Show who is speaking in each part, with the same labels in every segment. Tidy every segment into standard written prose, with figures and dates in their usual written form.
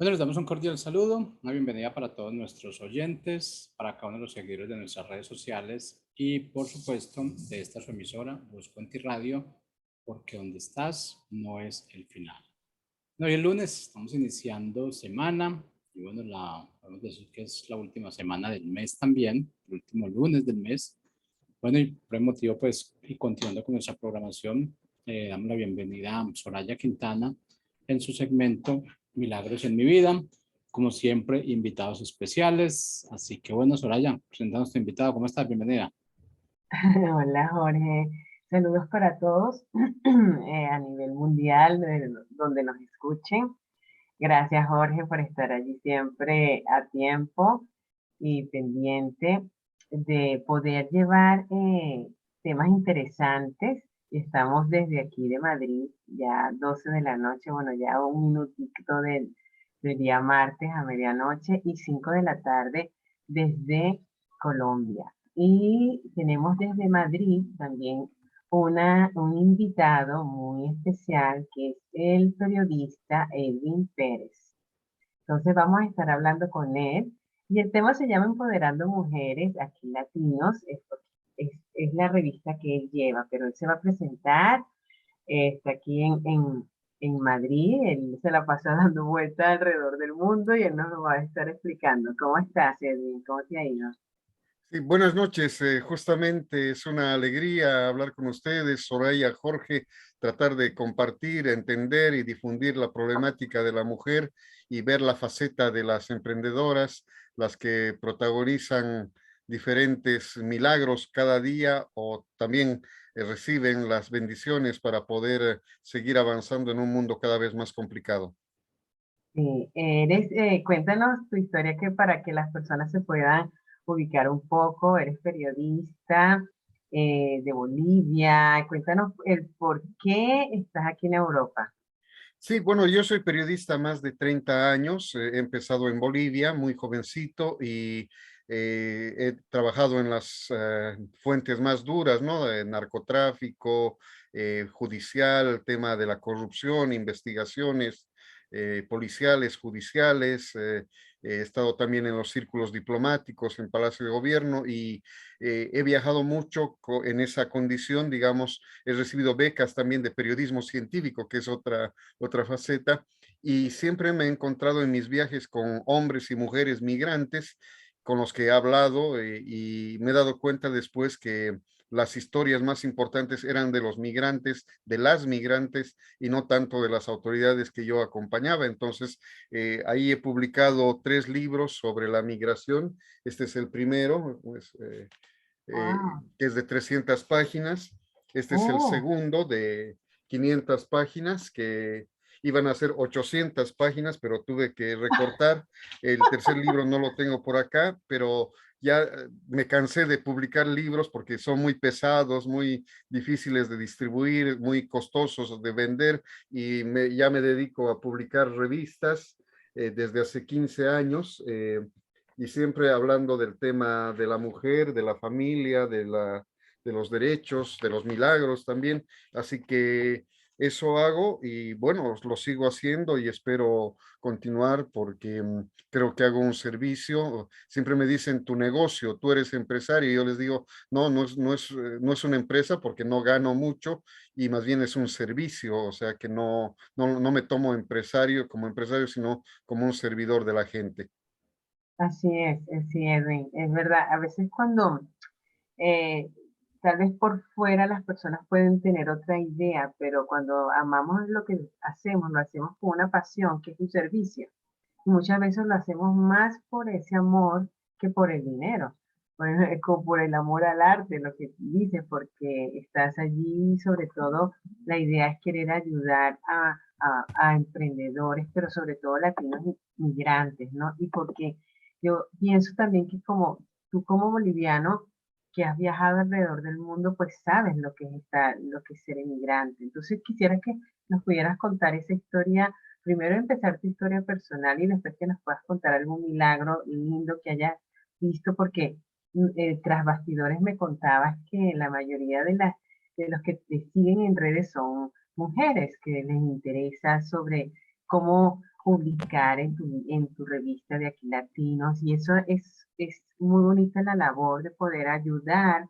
Speaker 1: Bueno, les damos un cordial saludo, una bienvenida para todos nuestros oyentes, para cada uno de los seguidores de nuestras redes sociales y, por supuesto, de esta su emisora, Busco en Ti Radio, porque donde estás no es el final. No, hoy es lunes, estamos iniciando semana y bueno, podemos decir que es la última semana del mes también, el último lunes del mes. Bueno, y por el motivo, pues, y continuando con nuestra programación, damos la bienvenida a Soraya Quintana en su segmento Milagros en mi vida. Como siempre, invitados especiales. Así que bueno, Soraya, presentamos a tu invitado. ¿Cómo estás? Bienvenida.
Speaker 2: Hola Jorge, saludos para todos a nivel mundial, donde nos escuchen. Gracias Jorge por estar allí siempre a tiempo y pendiente de poder llevar temas interesantes. Y estamos desde aquí de Madrid, ya 12 de la noche, bueno, ya un minutito del día martes a medianoche y 5 de la tarde desde Colombia. Y tenemos desde Madrid también un invitado muy especial que es el periodista Edwin Pérez. Entonces vamos a estar hablando con él y el tema se llama Empoderando Mujeres aquí Latinos. Es la revista que él lleva, pero él se va a presentar, está aquí en Madrid, él se la pasa dando vueltas alrededor del mundo y él nos lo va a estar explicando. ¿Cómo estás, Edwin? ¿Cómo te ha ido?
Speaker 3: Sí, buenas noches. Justamente es una alegría hablar con ustedes, Soraya, Jorge, tratar de compartir, entender y difundir la problemática de la mujer y ver la faceta de las emprendedoras, las que protagonizan diferentes milagros cada día o también reciben las bendiciones para poder seguir avanzando en un mundo cada vez más complicado.
Speaker 2: Sí, cuéntanos tu historia que para que las personas se puedan ubicar un poco. Eres periodista de Bolivia. Cuéntanos el por qué estás aquí en Europa.
Speaker 3: Sí, bueno, yo soy periodista más de 30 años, he empezado en Bolivia muy jovencito y he trabajado en las fuentes más duras, ¿no? De narcotráfico, judicial, tema de la corrupción, investigaciones policiales, judiciales, he estado también en los círculos diplomáticos, en Palacio de Gobierno y he viajado mucho en esa condición, digamos, he recibido becas también de periodismo científico, que es otra faceta, y siempre me he encontrado en mis viajes con hombres y mujeres migrantes con los que he hablado y me he dado cuenta después que las historias más importantes eran de los migrantes, de las migrantes y no tanto de las autoridades que yo acompañaba. Entonces, ahí he publicado 3 libros sobre la migración. Este es el primero, pues,
Speaker 2: Wow.
Speaker 3: que es de 300 páginas. Este es el
Speaker 2: Oh,
Speaker 3: segundo de 500 páginas que iban a ser 800 páginas, pero tuve que recortar. El tercer libro no lo tengo por acá, pero ya me cansé de publicar libros porque son muy pesados, muy difíciles de distribuir, muy costosos de vender y ya me dedico a publicar revistas desde hace 15 años. Y siempre hablando del tema de la mujer, de la familia, de los derechos, de los milagros también. Así que eso hago y bueno, lo sigo haciendo y espero continuar porque creo que hago un servicio. Siempre me dicen tu negocio, tú eres empresario y yo les digo, no, no es una empresa porque no gano mucho y más bien es un servicio, o sea que no me tomo empresario como empresario, sino como un servidor de la gente.
Speaker 2: así es, Edwin. Es verdad, a veces cuando eh, tal vez por fuera las personas pueden tener otra idea, pero cuando amamos lo que hacemos, lo hacemos con una pasión, que es un servicio. Y muchas veces lo hacemos más por ese amor que por el dinero, por el amor al arte, lo que dices, porque estás allí, sobre todo la idea es querer ayudar a emprendedores, pero sobre todo latinos y migrantes, ¿no? Y porque yo pienso también que como tú como boliviano, que has viajado alrededor del mundo, pues sabes lo que es lo que es ser inmigrante. Entonces quisiera que nos pudieras contar esa historia, primero empezar tu historia personal y después que nos puedas contar algún milagro lindo que hayas visto, porque tras bastidores me contabas que la mayoría de los que te siguen en redes son mujeres que les interesa sobre cómo publicar en tu revista de Aquí Latinos, y eso es muy bonita la labor de poder ayudar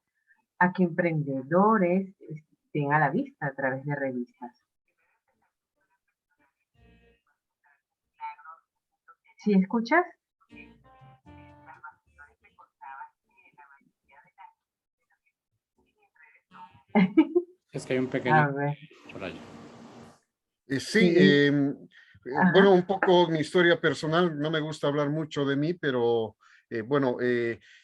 Speaker 2: a que emprendedores estén a la vista a través de revistas. ¿Sí escuchas?
Speaker 1: Es que hay un pequeño
Speaker 2: A ver,
Speaker 1: por allá.
Speaker 3: Sí,
Speaker 2: sí,
Speaker 3: bueno,
Speaker 2: ajá,
Speaker 3: un poco mi historia personal, no me gusta hablar mucho de mí, pero bueno,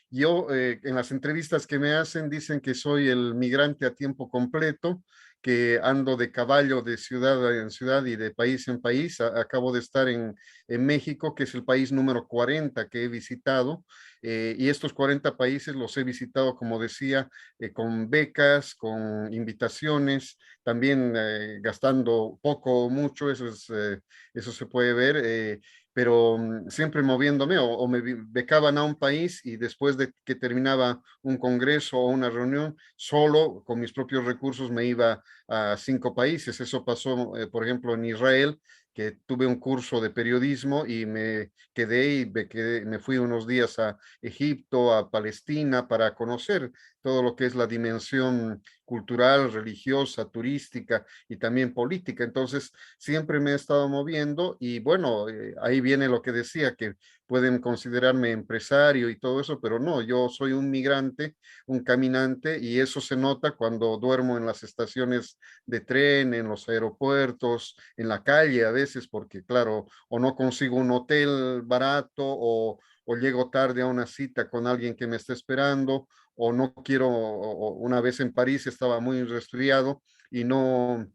Speaker 3: yo en las entrevistas que me hacen dicen que soy el migrante a tiempo completo, que ando de caballo de ciudad en ciudad y de país en país. Acabo de estar en México, que es el país número 40 que he visitado, y estos 40 países los he visitado, como decía, con becas, con invitaciones, también gastando poco o mucho, eso se puede ver, pero siempre moviéndome o me becaban a un país y después de que terminaba un congreso o una reunión, solo con mis propios recursos me iba a 5 países. Eso pasó, por ejemplo, en Israel, que tuve un curso de periodismo y me quedé y me fui unos días a Egipto, a Palestina, para conocer todo lo que es la dimensión cultural, religiosa, turística y también política. Entonces, siempre me he estado moviendo y bueno, ahí viene lo que decía, que pueden considerarme empresario y todo eso, pero no, yo soy un migrante, un caminante, y eso se nota cuando duermo en las estaciones de tren, en los aeropuertos, en la calle a veces, porque claro, o no consigo un hotel barato o llego tarde a una cita con alguien que me está esperando, o no quiero, una vez en París estaba muy resfriado y no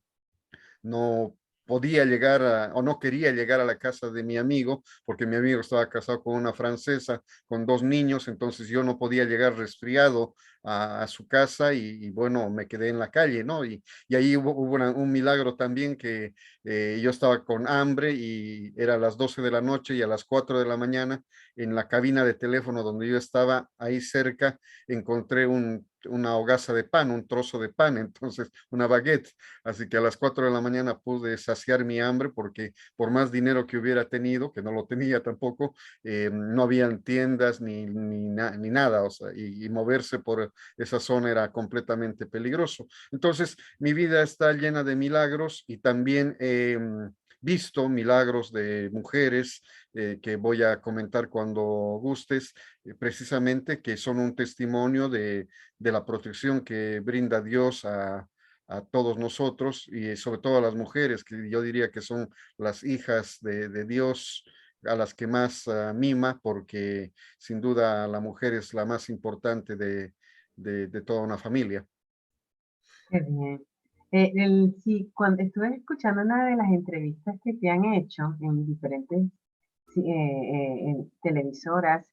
Speaker 3: podía llegar o no quería llegar a la casa de mi amigo, porque mi amigo estaba casado con una francesa, con 2 niños, entonces yo no podía llegar resfriado a su casa y, bueno, me quedé en la calle, ¿no? Y ahí hubo un milagro también, que yo estaba con hambre y era a las 12 de la noche, y a las 4 de la mañana en la cabina de teléfono donde yo estaba ahí cerca encontré una hogaza de pan, un trozo de pan, entonces una baguette. Así que a las 4 de la mañana pude saciar mi hambre, porque por más dinero que hubiera tenido, que no lo tenía tampoco, no habían tiendas ni nada, o sea, y moverse por esa zona era completamente peligroso. Entonces, mi vida está llena de milagros, y también visto milagros de mujeres que voy a comentar cuando gustes, precisamente, que son un testimonio de la protección que brinda Dios a todos nosotros, y sobre todo a las mujeres, que yo diría que son las hijas de Dios, a las que más mima, porque sin duda la mujer es la más importante de toda una familia.
Speaker 2: qué bien. Sí, cuando estuve escuchando una de las entrevistas que te han hecho en diferentes sí, en televisoras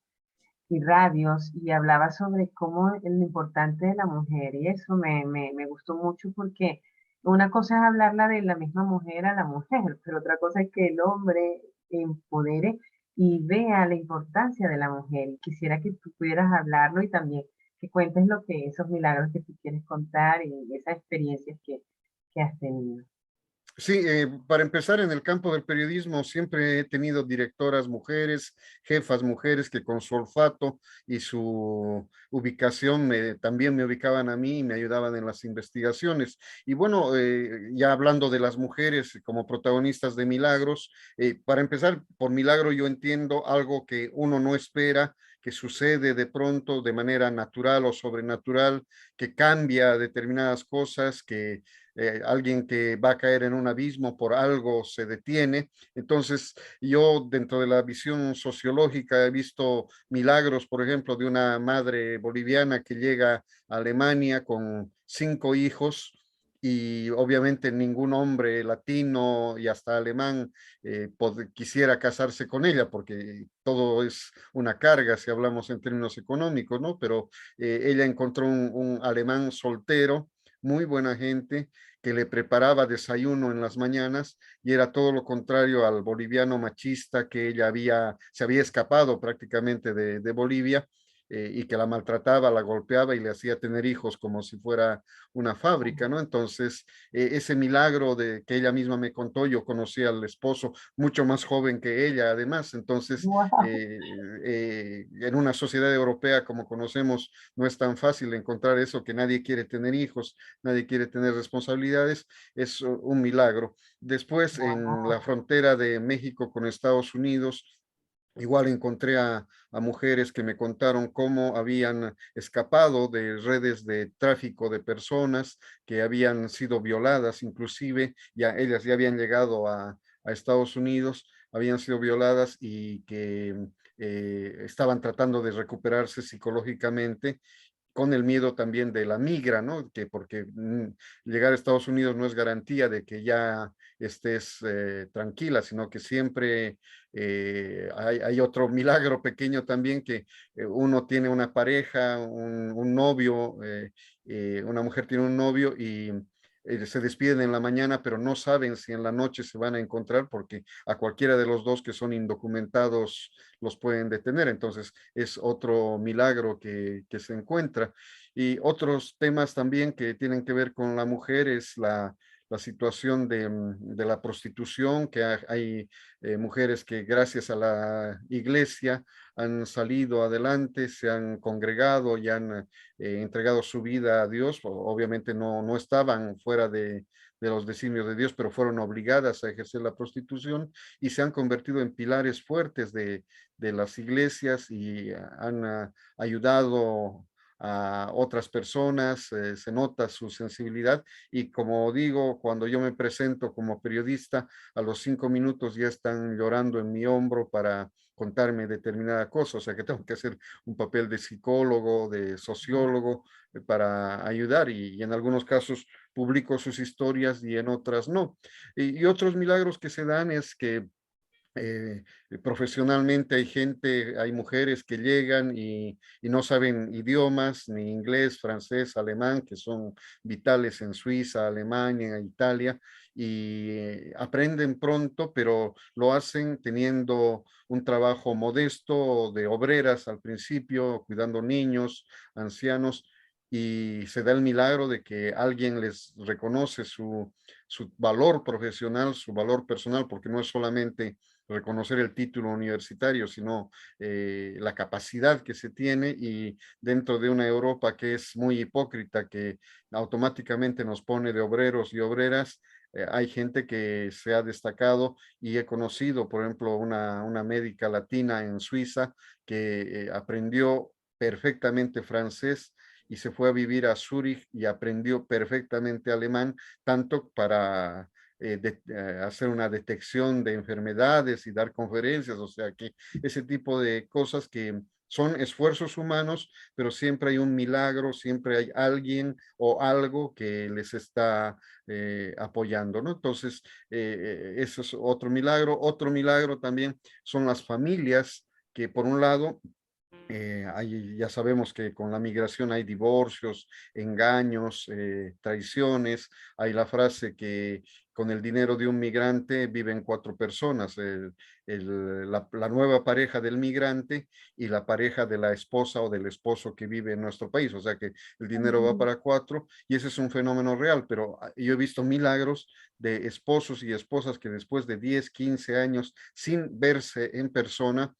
Speaker 2: y radios, y hablaba sobre cómo lo importante de la mujer, y eso me gustó mucho, porque una cosa es hablarla de la misma mujer a la mujer, pero otra cosa es que el hombre empodere y vea la importancia de la mujer. Y quisiera que tú pudieras hablarlo y también que cuentes lo que esos milagros que tú quieres contar y esas experiencias que has tenido.
Speaker 3: Sí, para empezar, en el campo del periodismo siempre he tenido directoras mujeres, jefas mujeres, que con su olfato y su ubicación también me ubicaban a mí y me ayudaban en las investigaciones. Y bueno, ya hablando de las mujeres como protagonistas de milagros, para empezar, por milagro yo entiendo algo que uno no espera, que sucede de pronto de manera natural o sobrenatural, que cambia determinadas cosas, que alguien que va a caer en un abismo por algo se detiene. Entonces, yo dentro de la visión sociológica he visto milagros, por ejemplo, de una madre boliviana que llega a Alemania con 5 hijos, y obviamente ningún hombre latino y hasta alemán quisiera casarse con ella, porque todo es una carga si hablamos en términos económicos, ¿no? Pero ella encontró un alemán soltero, muy buena gente, que le preparaba desayuno en las mañanas, y era todo lo contrario al boliviano machista que ella se había escapado prácticamente de Bolivia, y que la maltrataba, la golpeaba y le hacía tener hijos como si fuera una fábrica, ¿no? Entonces, ese milagro de que ella misma me contó, yo conocí al esposo mucho más joven que ella, además, entonces,
Speaker 2: Wow.
Speaker 3: en una sociedad europea como conocemos, no es tan fácil encontrar eso, que nadie quiere tener hijos, nadie quiere tener responsabilidades, es un milagro. Después, en la frontera de México con Estados Unidos, igual encontré a mujeres que me contaron cómo habían escapado de redes de tráfico de personas, que habían sido violadas, inclusive ya ellas ya habían llegado a Estados Unidos, habían sido violadas y que estaban tratando de recuperarse psicológicamente con el miedo también de la migra, ¿no? Que porque llegar a Estados Unidos no es garantía de que ya estés tranquila, sino que siempre hay otro milagro pequeño también, que uno tiene una pareja, un novio, una mujer tiene un novio y se despiden en la mañana, pero no saben si en la noche se van a encontrar porque a cualquiera de los dos que son indocumentados los pueden detener. Entonces es otro milagro que se encuentra. Y otros temas también que tienen que ver con la mujer es la situación de la prostitución, que hay mujeres que gracias a la iglesia han salido adelante, se han congregado y han entregado su vida a Dios. Obviamente no estaban fuera de los designios de Dios, pero fueron obligadas a ejercer la prostitución y se han convertido en pilares fuertes de las iglesias y han ayudado a otras personas, se nota su sensibilidad y como digo, cuando yo me presento como periodista, a los 5 minutos ya están llorando en mi hombro para contarme determinada cosa, o sea que tengo que hacer un papel de psicólogo, de sociólogo, para ayudar y en algunos casos publico sus historias y en otras no. Y otros milagros que se dan es que eh, profesionalmente hay gente, hay mujeres que llegan y no saben idiomas, ni inglés, francés, alemán, que son vitales en Suiza, Alemania, Italia, y aprenden pronto, pero lo hacen teniendo un trabajo modesto de obreras al principio, cuidando niños, ancianos, y se da el milagro de que alguien les reconoce su valor profesional, su valor personal, porque no es solamente reconocer el título universitario, sino la capacidad que se tiene y dentro de una Europa que es muy hipócrita, que automáticamente nos pone de obreros y obreras, hay gente que se ha destacado y he conocido, por ejemplo, una médica latina en Suiza que aprendió perfectamente francés y se fue a vivir a Zúrich y aprendió perfectamente alemán, tanto para hacer una detección de enfermedades y dar conferencias, o sea que ese tipo de cosas que son esfuerzos humanos, pero siempre hay un milagro, siempre hay alguien o algo que les está apoyando, ¿no? Entonces, eso es otro milagro también son las familias que por un lado ya sabemos que con la migración hay divorcios, engaños, traiciones. Hay la frase que con el dinero de un migrante viven 4 personas, la nueva pareja del migrante y la pareja de la esposa o del esposo que vive en nuestro país. O sea que el dinero va para 4 y ese es un fenómeno real, pero yo he visto milagros de esposos y esposas que después de 10, 15 años sin verse en persona,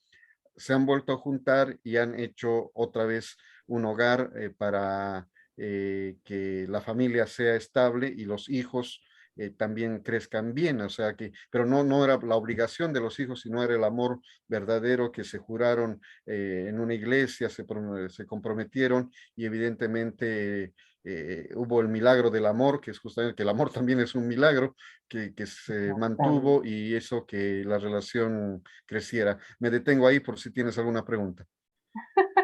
Speaker 3: se han vuelto a juntar y han hecho otra vez un hogar para que la familia sea estable y los hijos también crezcan bien, o sea que, pero no era la obligación de los hijos, sino era el amor verdadero que se juraron en una iglesia, se comprometieron y evidentemente hubo el milagro del amor, que es justamente que el amor también es un milagro, que se mantuvo y eso que la relación creciera. Me detengo ahí por si tienes alguna pregunta.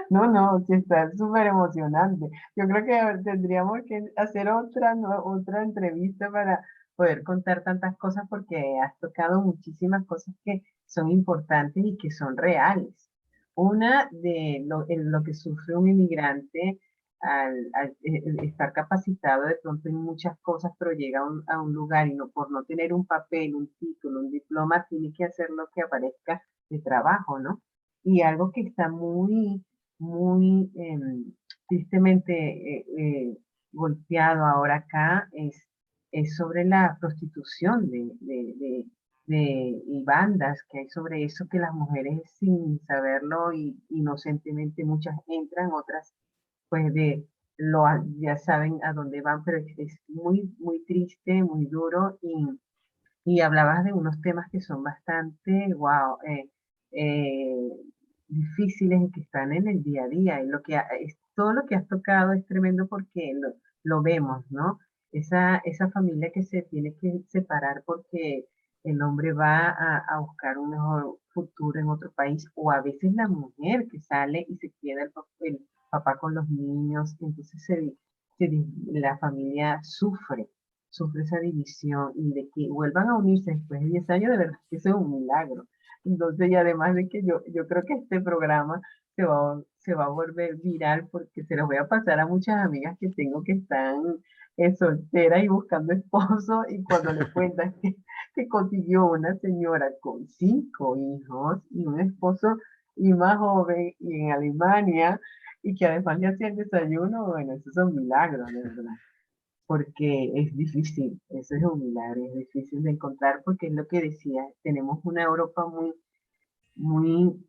Speaker 2: No, no, sí está súper emocionante. Yo creo que tendríamos que hacer otra, otra entrevista para poder contar tantas cosas porque has tocado muchísimas cosas que son importantes y que son reales. Una de en lo que sufre un inmigrante al estar capacitado de pronto en muchas cosas, pero llega a un lugar y no, por no tener un papel, un título, un diploma, tiene que hacer lo que aparezca de trabajo, ¿no? Y algo que está muy muy tristemente golpeado ahora acá es sobre la prostitución y bandas que hay sobre eso, que las mujeres sin saberlo y inocentemente muchas entran, otras pues ya saben a dónde van, pero es muy, muy triste, muy duro y hablabas de unos temas que son bastante, wow, eh, difíciles y que están en el día a día. Y todo lo que has tocado es tremendo porque lo vemos, ¿no? Esa familia que se tiene que separar porque el hombre va a buscar un mejor futuro en otro país, o a veces la mujer que sale y se queda el papá con los niños, entonces la familia sufre esa división y de que vuelvan a unirse después de 10 años, de verdad que eso es un milagro. Entonces, y además de que yo creo que este programa se va a volver viral porque se los voy a pasar a muchas amigas que tengo que están solteras y buscando esposo y cuando le cuentan que consiguió una señora con 5 hijos y un esposo y más joven y en Alemania y que además le hacía el desayuno, bueno, esos son milagros, de verdad porque es difícil, eso es un milagro, es difícil de encontrar porque es lo que decía, tenemos una Europa muy, muy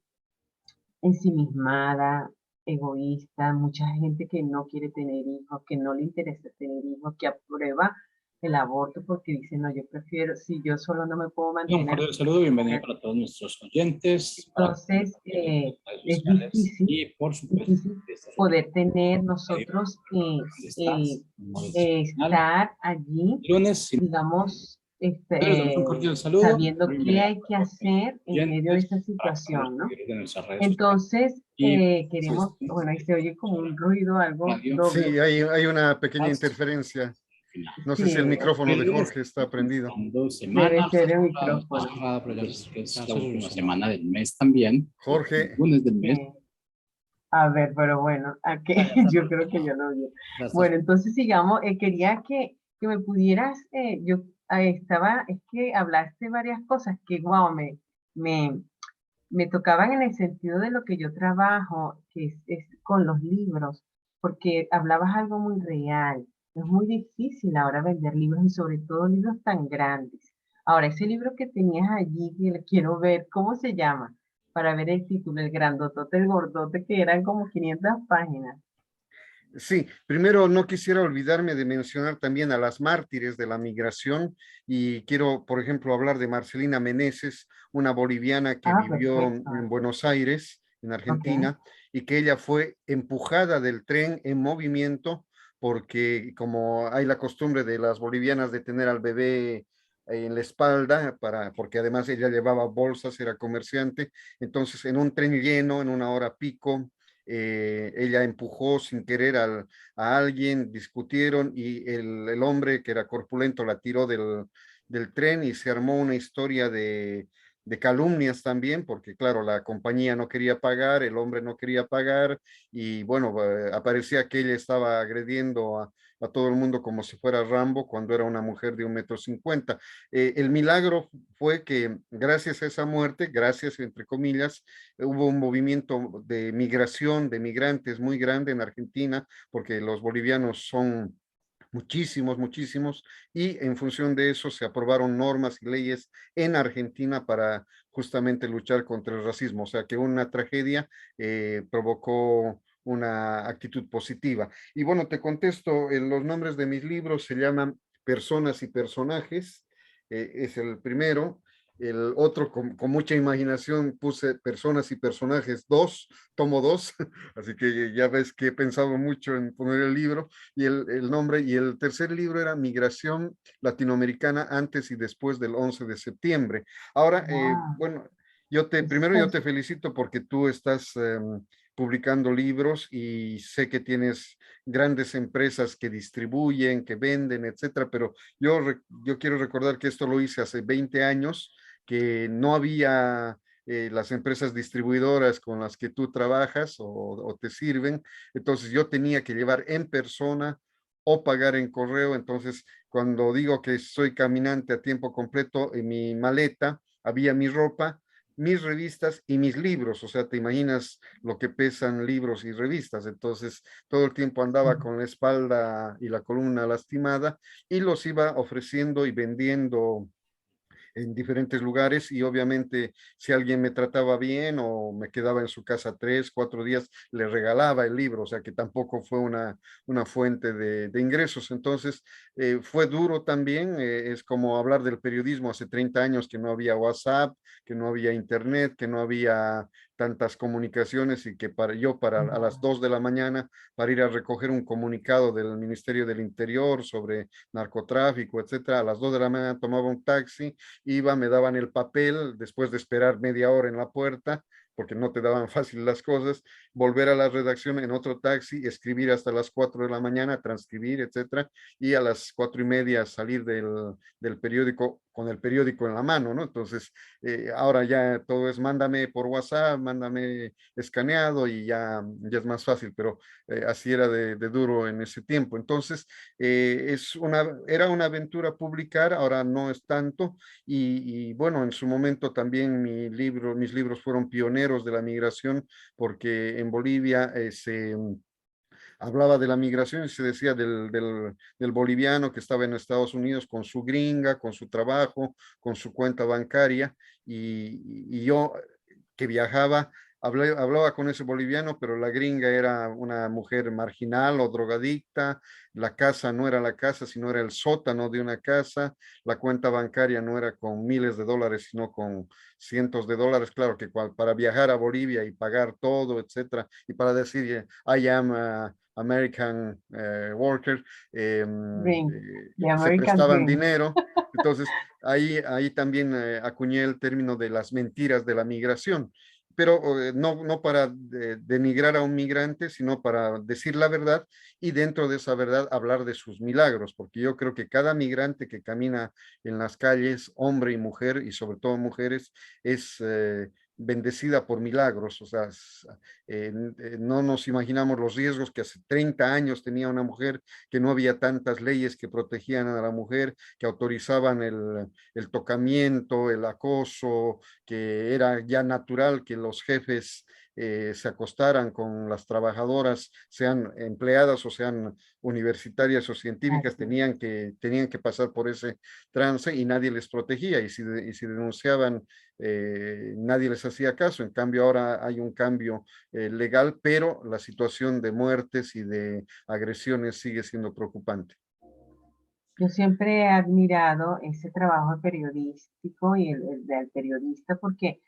Speaker 2: ensimismada, egoísta, mucha gente que no quiere tener hijos, que no le interesa tener hijos, que aprueba el aborto porque dice, no, yo prefiero, si yo solo no me puedo
Speaker 1: Un
Speaker 2: mantener,
Speaker 1: cordial saludo, bienvenido para todos nuestros oyentes, para
Speaker 2: entonces
Speaker 1: las redes
Speaker 2: es
Speaker 1: sociales y por supuesto,
Speaker 2: difícil
Speaker 1: esta es
Speaker 2: poder tener
Speaker 1: Radio,
Speaker 2: nosotros
Speaker 1: ¿dónde estás? Modo Nacional.
Speaker 2: estar allí
Speaker 1: Lunes, sin
Speaker 2: digamos,
Speaker 1: les damos un cordial saludo,
Speaker 2: sabiendo qué
Speaker 1: bienvenida
Speaker 2: hay
Speaker 1: para
Speaker 2: que
Speaker 1: todos nuestros
Speaker 2: hacer en medio de
Speaker 1: oyentes,
Speaker 2: esta
Speaker 1: para cada uno de
Speaker 2: situación,
Speaker 1: los
Speaker 2: ¿no?
Speaker 1: seguidores de nuestras redes sociales
Speaker 2: Entonces,
Speaker 1: y por
Speaker 2: queremos,
Speaker 1: supuesto,
Speaker 2: bueno, ahí se oye como un ruido, algo
Speaker 1: Radio,
Speaker 2: doble.
Speaker 3: Sí, hay una pequeña
Speaker 1: hasta
Speaker 3: interferencia.
Speaker 1: el final.
Speaker 3: No sé si el
Speaker 2: Sí,
Speaker 3: micrófono de
Speaker 1: El lunes
Speaker 3: Jorge está prendido.
Speaker 1: comenzando
Speaker 2: debe
Speaker 1: semana,
Speaker 2: ser el
Speaker 1: está
Speaker 2: micrófono.
Speaker 1: cerrada, pero ya es que es la última semana del mes también, el
Speaker 3: Jorge,
Speaker 1: lunes del mes.
Speaker 2: Sí. A ver, pero bueno, aquí yo creo que yo lo vi.
Speaker 1: Ya estás.
Speaker 2: Bueno, entonces sigamos. Quería que me pudieras, es que hablaste varias cosas que, wow, me, me tocaban en el sentido de lo que yo trabajo, que es con los libros, porque hablabas algo muy real. Es muy difícil ahora vender libros y sobre todo libros tan grandes. Ahora, ese libro que tenías allí, que le quiero ver, ¿cómo se llama? Para ver el título, el grandotote, el gordote, que eran como 500 páginas.
Speaker 3: sí, primero no quisiera olvidarme de mencionar también a las mártires de la migración y quiero, por ejemplo, hablar de Marcelina Meneses, una boliviana que
Speaker 2: Ah,
Speaker 3: vivió
Speaker 2: perfecto.
Speaker 3: en Buenos Aires, en
Speaker 2: Ok.
Speaker 3: Argentina, y que ella fue empujada del tren en movimiento porque como hay la costumbre de las bolivianas de tener al bebé en la espalda, porque además ella llevaba bolsas, era comerciante, entonces en un tren lleno, en una hora pico, ella empujó sin querer a alguien, discutieron y el hombre que era corpulento la tiró del tren y se armó una historia de calumnias también, porque claro, la compañía no quería pagar, el hombre no quería pagar y bueno, aparecía que ella estaba agrediendo a todo el mundo como si fuera Rambo cuando era una mujer de 1,50 m. El milagro fue que gracias a esa muerte, gracias entre comillas, hubo un movimiento de migración de migrantes muy grande en Argentina, porque los bolivianos son muchísimos, muchísimos, y en función de eso se aprobaron normas y leyes en Argentina para justamente luchar contra el racismo, o sea que una tragedia provocó una actitud positiva. Y bueno, te contesto, los nombres de mis libros se llaman Personas y Personajes, es el primero. El otro, con mucha imaginación, puse Personas y Personajes 2, tomo 2, así que ya ves que he pensado mucho en poner el libro y el nombre. Y el tercer libro era Migración Latinoamericana antes y después del 11 de septiembre. Ahora,
Speaker 2: Wow.
Speaker 3: bueno,
Speaker 2: Eso
Speaker 3: primero yo
Speaker 2: es-
Speaker 3: te felicito porque tú estás publicando libros y sé que tienes grandes empresas que distribuyen, que venden, etcétera, pero yo quiero recordar que esto lo hice hace 20 años, que no había las empresas distribuidoras con las que tú trabajas o te sirven, entonces yo tenía que llevar en persona o pagar en correo, entonces cuando digo que soy caminante a tiempo completo, en mi maleta había mi ropa, mis revistas y mis libros, o sea, te imaginas lo que pesan libros y revistas, entonces todo el tiempo andaba con la espalda y la columna lastimada y los iba ofreciendo y vendiendo en diferentes lugares y obviamente si alguien me trataba bien o me quedaba en su casa 3, 4 días, le regalaba el libro, o sea que tampoco fue una fuente de ingresos. Entonces fue duro también, es como hablar del periodismo hace 30 años que no había WhatsApp, que no había internet, que no había tantas comunicaciones y que para a las 2 de la mañana para ir a recoger un comunicado del Ministerio del Interior sobre narcotráfico, etcétera, a las 2 de la mañana tomaba un taxi, iba, me daban el papel, después de esperar media hora en la puerta, porque no te daban fácil las cosas, volver a la redacción en otro taxi, escribir hasta las 4 de la mañana, transcribir, etcétera, y a las 4:30 salir del periódico con el periódico en la mano, ¿no? Entonces, ahora ya todo es mándame por WhatsApp, mándame escaneado y ya es más fácil, pero así era de duro en ese tiempo. Entonces, era una aventura publicar, ahora no es tanto, y bueno, en su momento también mis libros fueron pioneros de la migración, porque en Bolivia hablaba de la migración y se decía del boliviano que estaba en Estados Unidos con su gringa, con su trabajo, con su cuenta bancaria, y yo que viajaba, hablaba con ese boliviano, pero la gringa era una mujer marginal o drogadicta, la casa no era la casa, sino era el sótano de una casa, la cuenta bancaria no era con miles de dólares, sino con cientos de dólares, claro que para viajar a Bolivia y pagar todo, etcétera, y para decir, I am American worker,
Speaker 2: Dream, the
Speaker 3: se
Speaker 2: American
Speaker 3: prestaban
Speaker 2: Dream.
Speaker 3: dinero. Entonces, ahí también acuñé el término de las mentiras de la migración, pero no para denigrar a un migrante, sino para decir la verdad y dentro de esa verdad hablar de sus milagros, porque yo creo que cada migrante que camina en las calles, hombre y mujer, y sobre todo mujeres, es bendecida por milagros, o sea, no nos imaginamos los riesgos que hace 30 años tenía una mujer, que no había tantas leyes que protegían a la mujer, que autorizaban el tocamiento, el acoso, que era ya natural que los jefes se acostaran con las trabajadoras, sean empleadas o sean universitarias o científicas,
Speaker 2: Así.
Speaker 3: tenían que pasar por ese trance y nadie les protegía. Y si denunciaban, nadie les hacía caso. En cambio, ahora hay un cambio legal, pero la situación de muertes y de agresiones sigue siendo preocupante.
Speaker 2: Yo siempre he admirado ese trabajo periodístico y el del periodista porque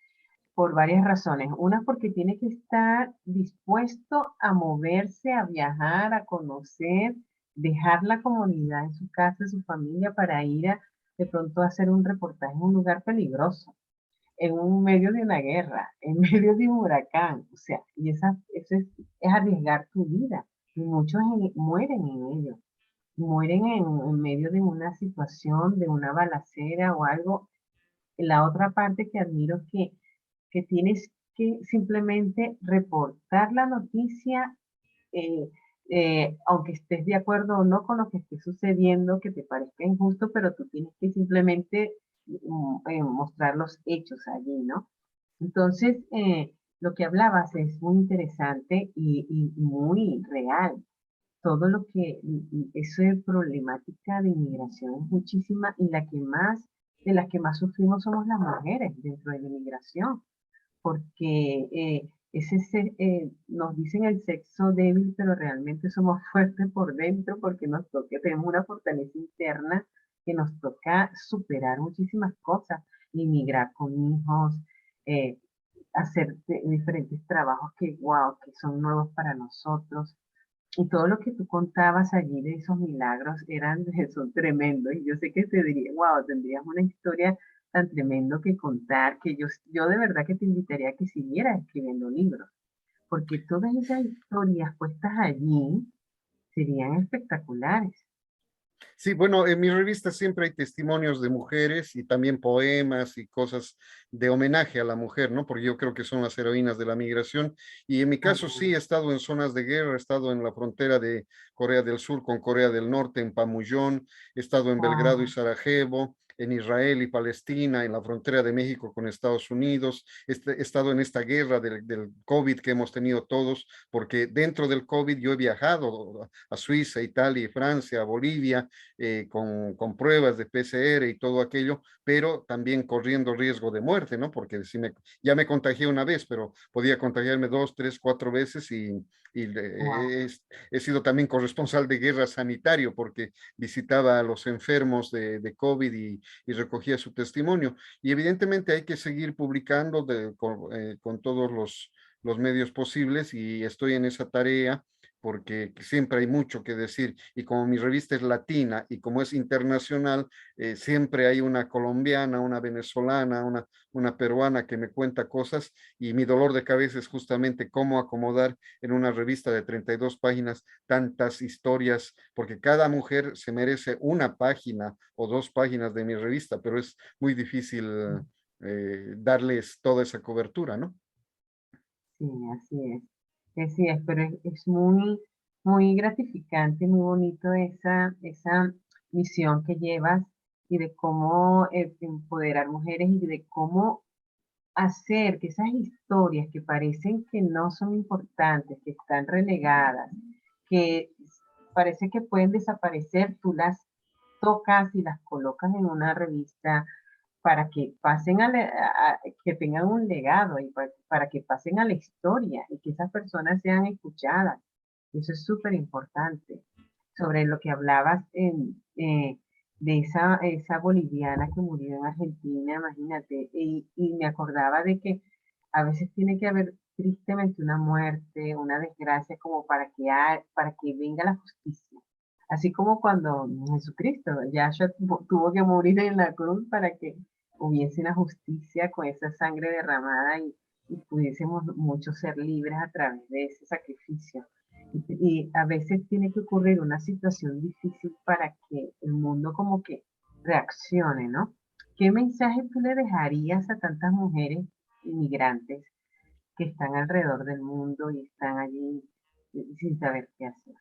Speaker 2: por varias razones. Una, porque tiene que estar dispuesto a moverse, a viajar, a conocer, dejar la comunidad en su casa, en su familia, para ir de pronto a hacer un reportaje en un lugar peligroso, en un medio de una guerra, en medio de un huracán. O sea, y eso es arriesgar tu vida. Y muchos mueren en ello. Mueren en medio de una situación, de una balacera o algo. La otra parte que admiro es que tienes que simplemente reportar la noticia, eh, aunque estés de acuerdo o no con lo que esté sucediendo, que te parezca injusto, pero tú tienes que simplemente mostrar los hechos allí, ¿no? Entonces, lo que hablabas es muy interesante y muy real. Todo lo que, eso es problemática de inmigración es muchísima y de las que más sufrimos somos las mujeres dentro de la inmigración porque nos dicen el sexo débil, pero realmente somos fuertes por dentro porque tenemos una fortaleza interna que nos toca superar muchísimas cosas, inmigrar con hijos, eh, hacer diferentes trabajos que, wow, que son nuevos para nosotros. Y todo lo que tú contabas allí de esos milagros son tremendos. Y yo sé que te diría, wow, tendrías una historia tan tremendo que contar, que yo de verdad que te invitaría a que siguieras escribiendo libros, porque todas esas historias puestas allí serían espectaculares.
Speaker 3: Sí, bueno, en mi revista siempre hay testimonios de mujeres y también poemas y cosas de homenaje a la mujer, ¿no? Porque yo creo que son las heroínas de la migración. Y en mi caso sí, he estado en zonas de guerra, he estado en la frontera de Corea del Sur con Corea del Norte, en Pamullón, he estado en Belgrado y
Speaker 2: Wow,
Speaker 3: Sarajevo, en Israel y Palestina, en la frontera de México con Estados Unidos, he estado en esta guerra del COVID que hemos tenido todos, porque dentro del COVID yo he viajado a Suiza, Italia, Francia, Bolivia, con pruebas de PCR y todo aquello, pero también corriendo riesgo de muerte, ¿no? Porque si ya me contagié una vez, pero podía contagiarme 2, 3, 4 veces y
Speaker 2: Wow.
Speaker 3: he sido también corresponsal de guerra sanitario porque visitaba a los enfermos de COVID y recogía su testimonio. Y evidentemente hay que seguir publicando con todos los medios posibles y estoy en esa tarea porque siempre hay mucho que decir y como mi revista es latina y como es internacional, siempre hay una colombiana, una venezolana, una peruana que me cuenta cosas y mi dolor de cabeza es justamente cómo acomodar en una revista de 32 páginas tantas historias, porque cada mujer se merece una página o 2 páginas de mi revista, pero es muy difícil darles toda esa cobertura, ¿no?
Speaker 2: Sí, así es. Así es, pero es muy, muy gratificante, muy bonito esa misión que llevas y de cómo empoderar mujeres y de cómo hacer que esas historias que parecen que no son importantes, que están relegadas, que parece que pueden desaparecer, tú las tocas y las colocas en una revista para que pasen que tengan un legado y para que pasen a la historia y que esas personas sean escuchadas. Eso es súper importante. Sobre lo que hablabas de esa boliviana que murió en Argentina, imagínate, y me acordaba de que a veces tiene que haber tristemente una muerte, una desgracia, como para que venga la justicia. Así como cuando Jesucristo, Yahshua tuvo que morir en la cruz para que hubiese una justicia con esa sangre derramada y pudiésemos muchos ser libres a través de ese sacrificio. Y a veces tiene que ocurrir una situación difícil para que el mundo como que reaccione, ¿no? ¿Qué mensaje tú le dejarías a tantas mujeres inmigrantes que están alrededor del mundo y están allí sin saber qué hacer?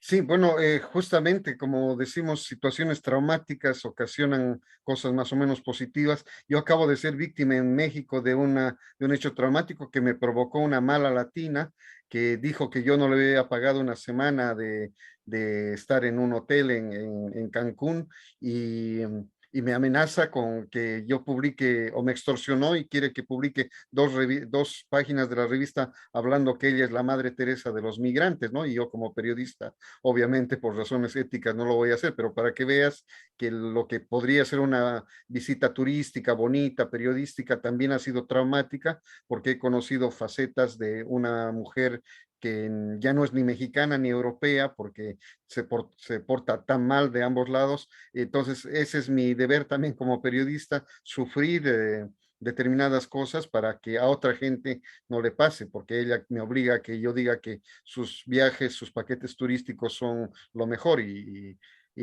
Speaker 3: Sí, bueno, justamente como decimos, situaciones traumáticas ocasionan cosas más o menos positivas. Yo acabo de ser víctima en México de un hecho traumático que me provocó una mala latina que dijo que yo no le había pagado una semana de estar en un hotel en Cancún y me amenaza con que yo publique o me extorsionó y quiere que publique dos páginas de la revista hablando que ella es la Madre Teresa de los migrantes, ¿no? Y yo como periodista obviamente por razones éticas no lo voy a hacer, pero para que veas que lo que podría ser una visita turística, bonita, periodística, también ha sido traumática, porque he conocido facetas de una mujer que ya no es ni mexicana ni europea, porque se porta tan mal de ambos lados. Entonces, ese es mi deber también como periodista, sufrir determinadas cosas para que a otra gente no le pase, porque ella me obliga a que yo diga que sus viajes, sus paquetes turísticos son lo mejor y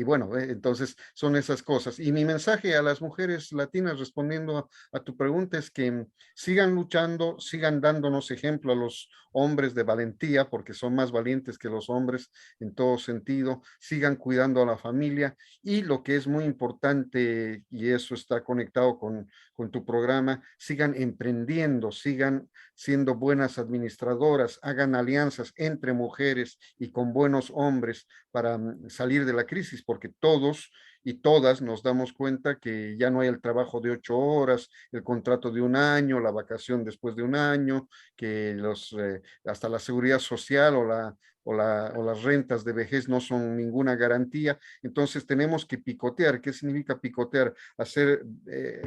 Speaker 3: bueno, entonces son esas cosas. Y mi mensaje a las mujeres latinas respondiendo a tu pregunta es que sigan luchando, sigan dándonos ejemplo a los hombres de valentía, porque son más valientes que los hombres en todo sentido, sigan cuidando a la familia y lo que es muy importante, y eso está conectado con tu programa, sigan emprendiendo, sigan siendo buenas administradoras, hagan alianzas entre mujeres y con buenos hombres para salir de la crisis, porque todos y todas nos damos cuenta que ya no hay el trabajo de 8 horas, el contrato de un año, la vacación después de un año, que hasta la seguridad social o las rentas de vejez no son ninguna garantía. Entonces tenemos que picotear. ¿Qué significa picotear? Hacer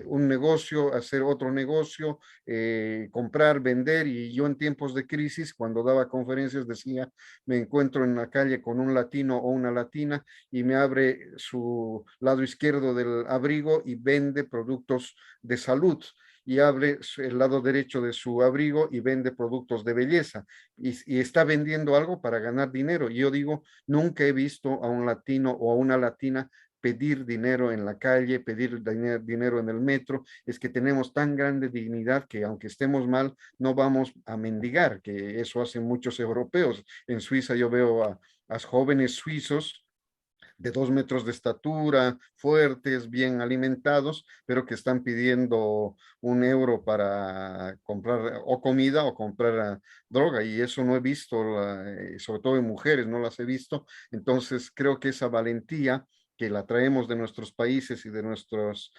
Speaker 3: un negocio, hacer otro negocio, comprar, vender. Y yo en tiempos de crisis, cuando daba conferencias, decía, me encuentro en la calle con un latino o una latina y me abre su lado izquierdo del abrigo y vende productos de salud y abre el lado derecho de su abrigo y vende productos de belleza y está vendiendo algo para ganar dinero. Y yo digo, nunca he visto a un latino o a una latina pedir dinero en la calle, pedir dinero en el metro, es que tenemos tan grande dignidad que aunque estemos mal, no vamos a mendigar, que eso hacen muchos europeos. En Suiza yo veo a jóvenes suizos de 2 metros de estatura, fuertes, bien alimentados, pero que están pidiendo 1 euro para comprar o comida o comprar droga, y eso no he visto, sobre todo en mujeres, no las he visto. Entonces creo que esa valentía que la traemos de nuestros países y de nuestras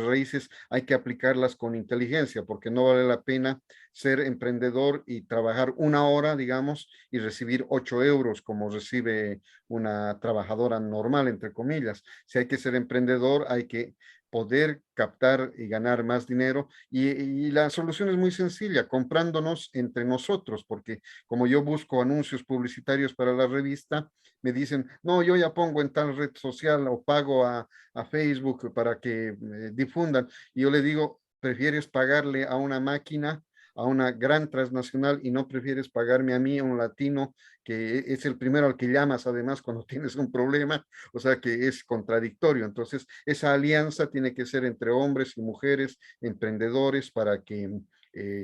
Speaker 3: raíces, hay que aplicarlas con inteligencia, porque no vale la pena ser emprendedor y trabajar 1 hora, digamos, y recibir 8 euros como recibe una trabajadora normal, entre comillas. Si hay que ser emprendedor, hay que poder captar y ganar más dinero, y la solución es muy sencilla, comprándonos entre nosotros, porque como yo busco anuncios publicitarios para la revista, me dicen, no, yo ya pongo en tal red social o pago a Facebook para que difundan, y yo le digo, ¿prefieres pagarle a una máquina, a una gran transnacional, y no prefieres pagarme a mí, a un latino, que es el primero al que llamas además cuando tienes un problema? O sea que es contradictorio. Entonces, esa alianza tiene que ser entre hombres y mujeres, emprendedores, para que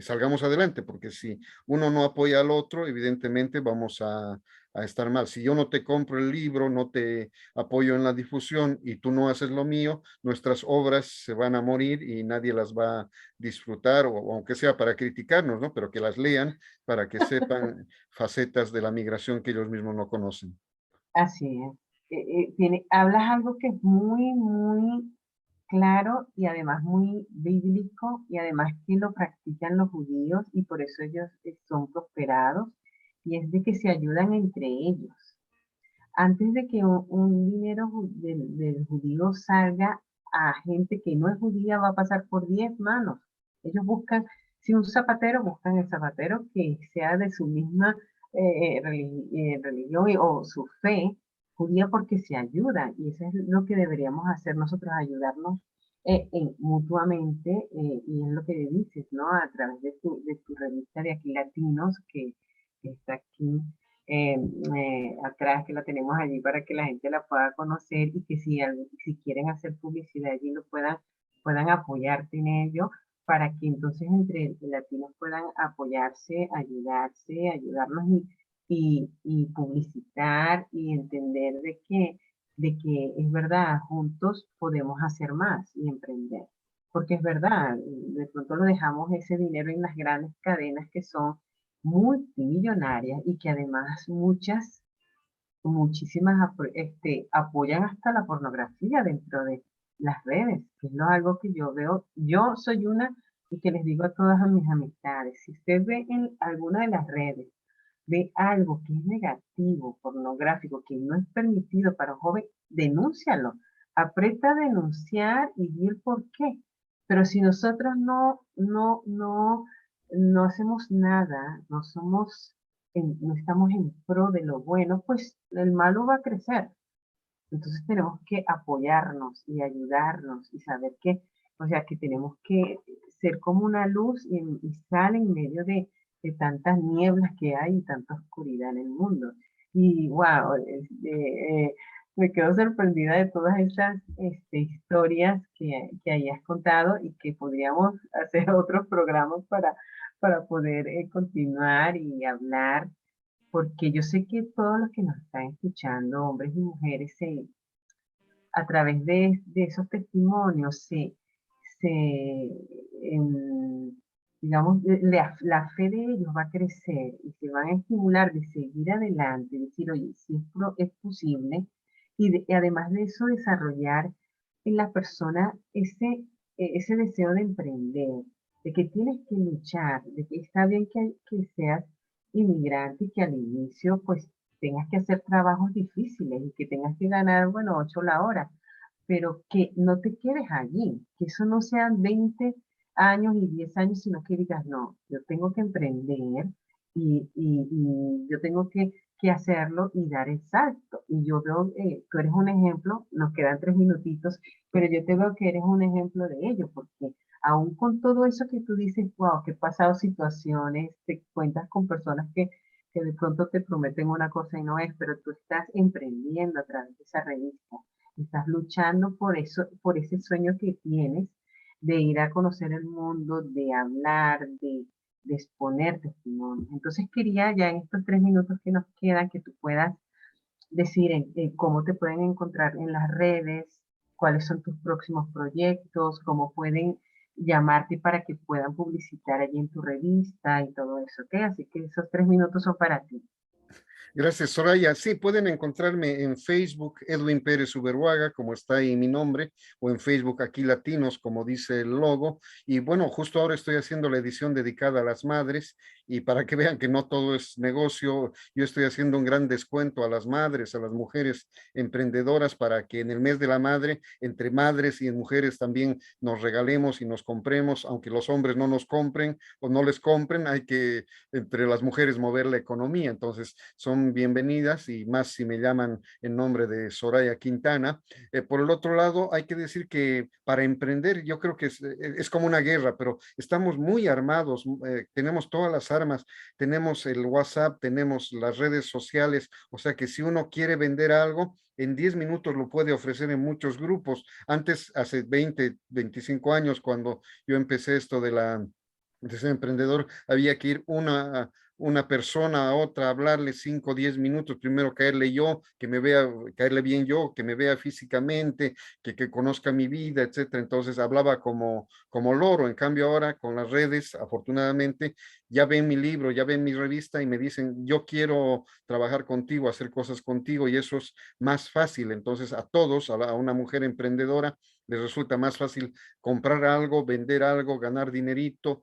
Speaker 3: salgamos adelante, porque si uno no apoya al otro, evidentemente vamos a estar mal. Si yo no te compro el libro, no te apoyo en la difusión y tú no haces lo mío, nuestras obras se van a morir y nadie las va a disfrutar, o aunque sea para criticarnos, ¿no? Pero que las lean para que sepan facetas de la migración que ellos mismos no conocen.
Speaker 2: Así es. Hablas algo que es muy, muy claro y además muy bíblico y además que lo practican los judíos y por eso ellos son prosperados y es de que se ayudan entre ellos. Antes de que un dinero del judío salga a gente que no es judía, va a pasar por 10 manos. Ellos buscan, si un zapatero, buscan el zapatero que sea de su misma religión o su fe judía porque se ayudan. Y eso es lo que deberíamos hacer nosotros, ayudarnos mutuamente. Y es lo que dices, ¿no? A través de tu revista de aquí Latinos, que está aquí atrás, que la tenemos allí para que la gente la pueda conocer y que si quieren hacer publicidad allí puedan apoyarte en ello para que entonces entre latinos puedan apoyarse, ayudarse, ayudarnos y publicitar y entender de que es verdad, juntos podemos hacer más y emprender. Porque es verdad, de pronto lo dejamos ese dinero en las grandes cadenas que son multimillonarias y que además muchísimas apoyan hasta la pornografía dentro de las redes, que es algo que yo veo. Yo soy una y que les digo a todas mis amistades, si usted ve en alguna de las redes, ve algo que es negativo, pornográfico, que no es permitido para un joven, denúncialo. Aprieta a denunciar y di el por qué. Pero si nosotros no hacemos nada, no estamos en pro de lo bueno, pues el malo va a crecer. Entonces tenemos que apoyarnos y ayudarnos y saber que, o sea, que tenemos que ser como una luz y sal en medio de tantas nieblas que hay y tanta oscuridad en el mundo. Y wow, me quedo sorprendida de todas esas historias que hayas contado y que podríamos hacer otros programas para poder continuar y hablar porque yo sé que todos los que nos están escuchando, hombres y mujeres, a través de esos testimonios, em, digamos, la fe de ellos va a crecer y se van a estimular de seguir adelante, decir, oye, si es posible, y además de eso, desarrollar en la persona ese deseo de emprender, de que tienes que luchar, de que está bien que seas inmigrante y que al inicio, pues, tengas que hacer trabajos difíciles y que tengas que ganar, bueno, 8 la hora, pero que no te quedes allí, que eso no sean 20 años y 10 años, sino que digas, no, yo tengo que emprender y yo tengo que hacerlo y dar el salto. Y yo veo, tú eres un ejemplo, nos quedan 3 minutitos, pero yo te veo que eres un ejemplo de ello, porque aún con todo eso que tú dices, wow, que he pasado situaciones, te cuentas con personas que de pronto te prometen una cosa y no es, pero tú estás emprendiendo a través de esa revista, estás luchando por eso, por ese sueño que tienes de ir a conocer el mundo, de hablar, de exponer testimonios. Entonces quería ya en estos 3 minutos que nos quedan que tú puedas decir cómo te pueden encontrar en las redes, cuáles son tus próximos proyectos, cómo pueden llamarte para que puedan publicitar allí en tu revista y todo eso, ¿ok? Así que esos 3 minutos son para ti.
Speaker 3: Gracias, Soraya. Sí, pueden encontrarme en Facebook, Edwin Pérez Uberhuaga, como está ahí mi nombre, o en Facebook Aquí Latinos, como dice el logo. Y bueno, justo ahora estoy haciendo la edición dedicada a las madres, y para que vean que no todo es negocio, yo estoy haciendo un gran descuento a las madres, a las mujeres emprendedoras, para que en el mes de la madre, entre madres y mujeres también nos regalemos y nos compremos, aunque los hombres no nos compren o no les compren, hay que entre las mujeres mover la economía. Entonces, son bienvenidas, y más si me llaman en nombre de Soraya Quintana. Por el otro lado, hay que decir que para emprender, yo creo que es como una guerra, pero estamos muy armados, tenemos todas las armas, tenemos el WhatsApp, tenemos las redes sociales, o sea que si uno quiere vender algo, en 10 minutos lo puede ofrecer en muchos grupos. Antes, hace 20, 25 años, cuando yo empecé esto de ser emprendedor, había que ir una persona a otra, hablarle 5 o 10 minutos, primero caerle yo, que me vea, caerle bien yo, que me vea físicamente, que conozca mi vida, etcétera. Entonces hablaba como loro. En cambio ahora con las redes, afortunadamente, ya ven mi libro, ya ven mi revista y me dicen, yo quiero trabajar contigo, hacer cosas contigo, y eso es más fácil. Entonces a todos, a una mujer emprendedora, les resulta más fácil comprar algo, vender algo, ganar dinerito.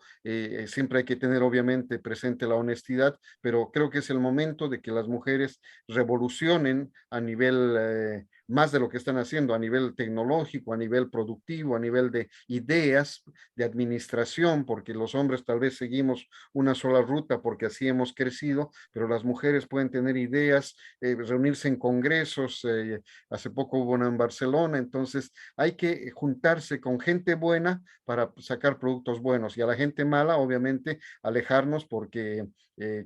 Speaker 3: Siempre hay que tener obviamente presente la honestidad, pero creo que es el momento de que las mujeres revolucionen a nivel, más de lo que están haciendo, a nivel tecnológico, a nivel productivo, a nivel de ideas, de administración, porque los hombres tal vez seguimos una sola ruta porque así hemos crecido, pero las mujeres pueden tener ideas, reunirse en congresos. Hace poco hubo una en Barcelona. Entonces hay que juntarse con gente buena para sacar productos buenos, y a la gente mala, obviamente, alejarnos, porque,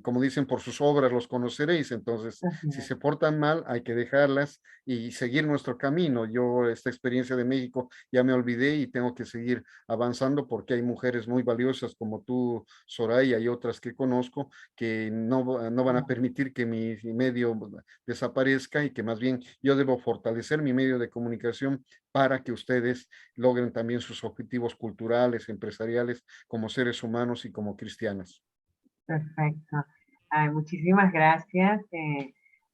Speaker 3: como dicen, por sus obras los conoceréis. Entonces,
Speaker 2: Así
Speaker 3: si
Speaker 2: es.
Speaker 3: se portan mal, hay que dejarlas y seguir nuestro camino. Yo esta experiencia de México ya me olvidé y tengo que seguir avanzando, porque hay mujeres muy valiosas como tú, Soraya, y otras que conozco, que no van a permitir que mi medio desaparezca, y que más bien yo debo fortalecer mi medio de comunicación para que ustedes logren también sus objetivos culturales, empresariales, como seres humanos y como cristianos.
Speaker 2: Perfecto. Ay, muchísimas gracias,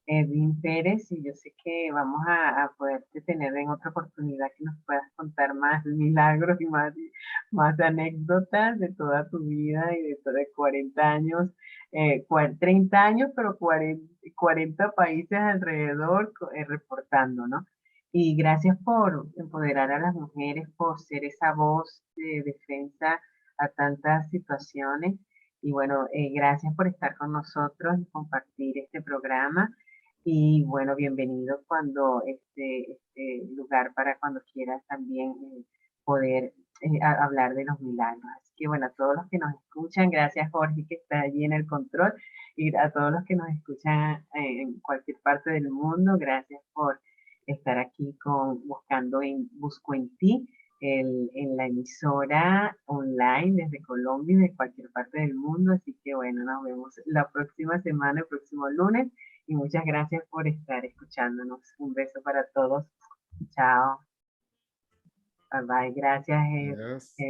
Speaker 2: Edwin Pérez, y yo sé que vamos a poderte tener en otra oportunidad que nos puedas contar más milagros y más anécdotas de toda tu vida y de todos 40 años, 30 años, pero 40 países alrededor reportando, ¿no? Y gracias por empoderar a las mujeres, por ser esa voz de defensa a tantas situaciones. Y bueno, gracias por estar con nosotros y compartir este programa. Y bueno, bienvenido cuando este lugar para cuando quieras también poder hablar de los milagros. Así que bueno, a todos los que nos escuchan, gracias Jorge que está allí en el control, y a todos los que nos escuchan en cualquier parte del mundo, gracias por estar aquí Busco en Ti, en la emisora online desde Colombia y de cualquier parte del mundo. Así que bueno, nos vemos la próxima semana, el próximo lunes. Y muchas gracias por estar escuchándonos. Un beso para todos. Chao. Bye bye. Gracias.
Speaker 3: Yes.